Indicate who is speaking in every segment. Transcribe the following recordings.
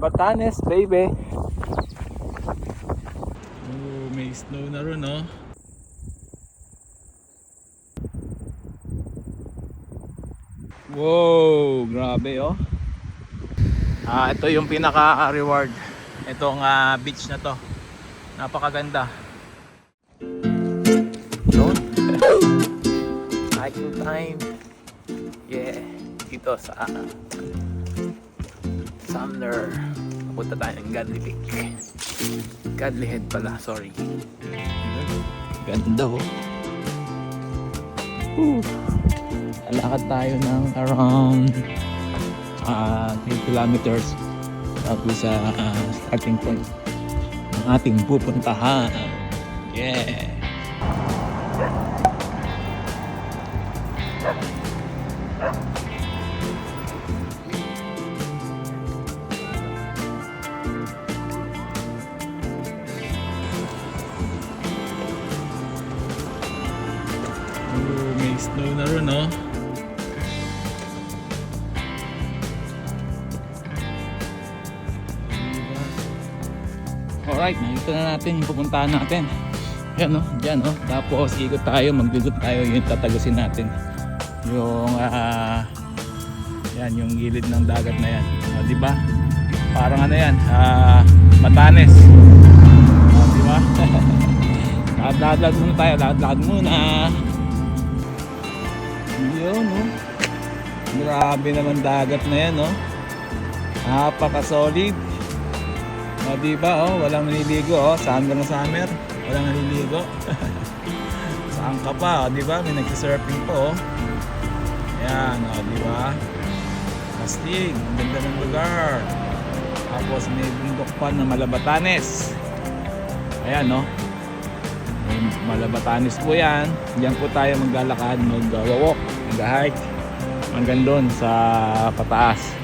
Speaker 1: Batanes, baby. Oh, may snow na ron, oh. Wow, grabe, oh. Ito yung pinaka-reward. Itong beach na to. Napakaganda. Yun. Hiking time. Yeah. Dito sa Sumner. Punta tayo ng Godly Peak. Godly Head pala, sorry. Ganda, oh. Lalakad tayo ng around 3 kilometers tapos sa starting point ng ating pupuntahan. Yeah. May snow na ron, no? Alright, nakita na natin yung pupuntahan natin. Yan, no? Diyan, no? Tapos ikot tayo, magbigot tayo, yung tatagusin natin yung yan, yung gilid ng dagat na yan. Diba? Parang ano yan, Batanes. Diba? Lakad muna tayo, lakad muna. Yun, no? Grabe naman dagat na yan, no? Napaka-solid. Diba, oh, walang naliligo, oh. Summer na summer, walang naliligo. Saan ka pa, oh, diba? May nagsisurfing po, oh. Yan, oh, diba? Astig, ang ganda ng lugar. Tapos may bundok pa na Malabatanes. Ayan, no? Malabatanes po yan. Diyan po tayo maglalakad, mag-walk, mag-hike hanggang doon sa pataas.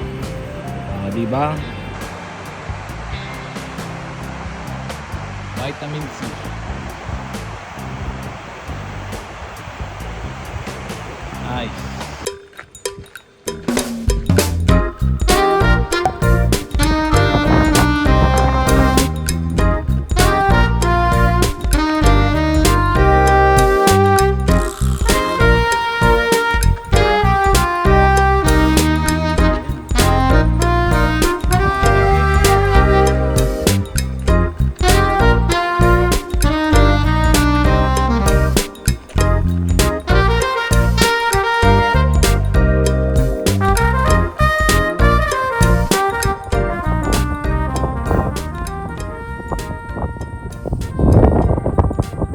Speaker 1: Diba? Vitamin C. Nice.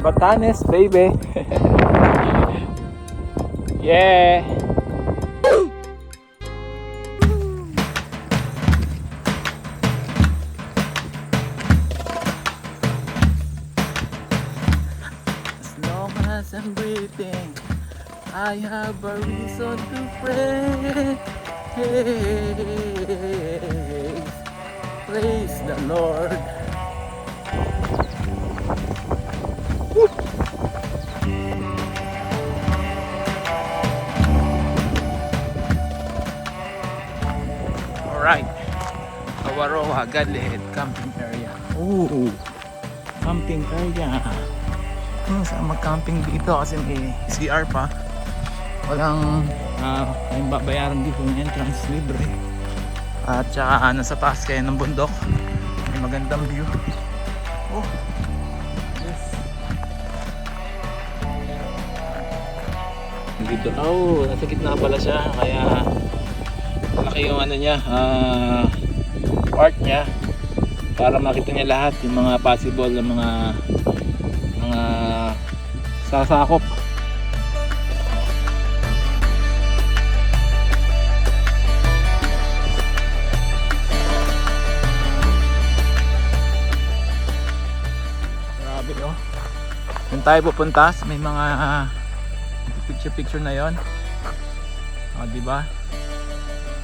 Speaker 1: Batanes, baby. Yeah. As long as I'm breathing, I have a reason to pray. Praise the Lord. Alright, Awaroa, Godly Head camping area. Ooh, camping area. Saan mag-camping dito kasi may CR pa. Walang babayaran dito ng entrance, libre. At saka nasa taas kayo ng bundok. May magandang view. Oh, yes. Dito, oh, nasa gitna pala siya. Kaya malaki yung ano niya, part niya para makita niya lahat yung mga possible na mga sasakop. Grabe, oh. Kung tayo pupunta, may mga picture na yon. Oh, diba?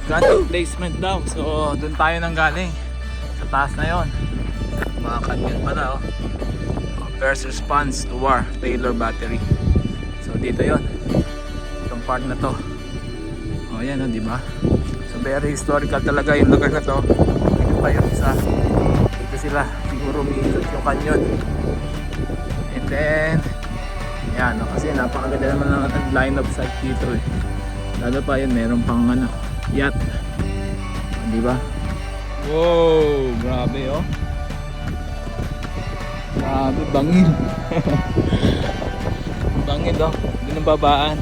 Speaker 1: Granted placement daw. So doon tayo nang galing. Sa taas na yon. Mga canyon pa daw. First response to war, Taylor Battery. So dito yon. Itong part na to. Oh yan, oh, di ba? So very historical talaga yung lugar na to. pa yung isa. Dito sila, siguro umiikot yung canyon. And then, yan, no, kasi napakaganda naman ng line of sight dito eh. Lalo pa yun, meron pang ano, yacht. Di ba? Wow, grabe oh. Grabe, bangin. Bangin oh, doon ang babaan.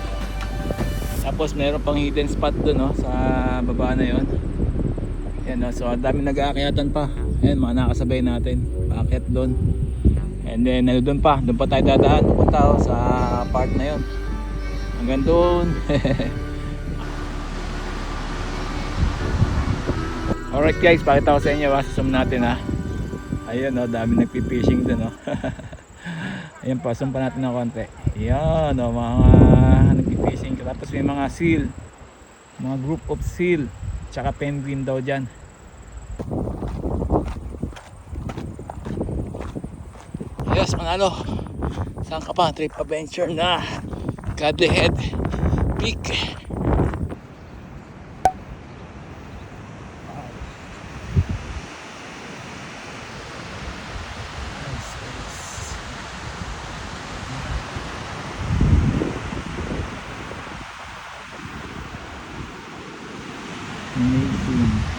Speaker 1: Tapos meron pang hidden spot doon oh, sa baba na yon. Yan oh, so ang dami nag-aakyatan pa. Ayan, mga nakasabay natin, paakyat doon. And then doon pa tayo dadaan pupunta oh, sa park na yon. Hanggang doon. Alright guys, pakita ko sa inyo ha, zoom natin ha. Ayun oh, dami nagpi-fishing doon oh. Ayun pa, zoom pa natin ng konti. Ayan oh, mga nagpi-fishing. Tapos may mga seal, mga group of seal, tsaka penguin daw dyan. Yes, manalo. Saan ka pa? Trip adventure na Godly Head Peak. Amazing.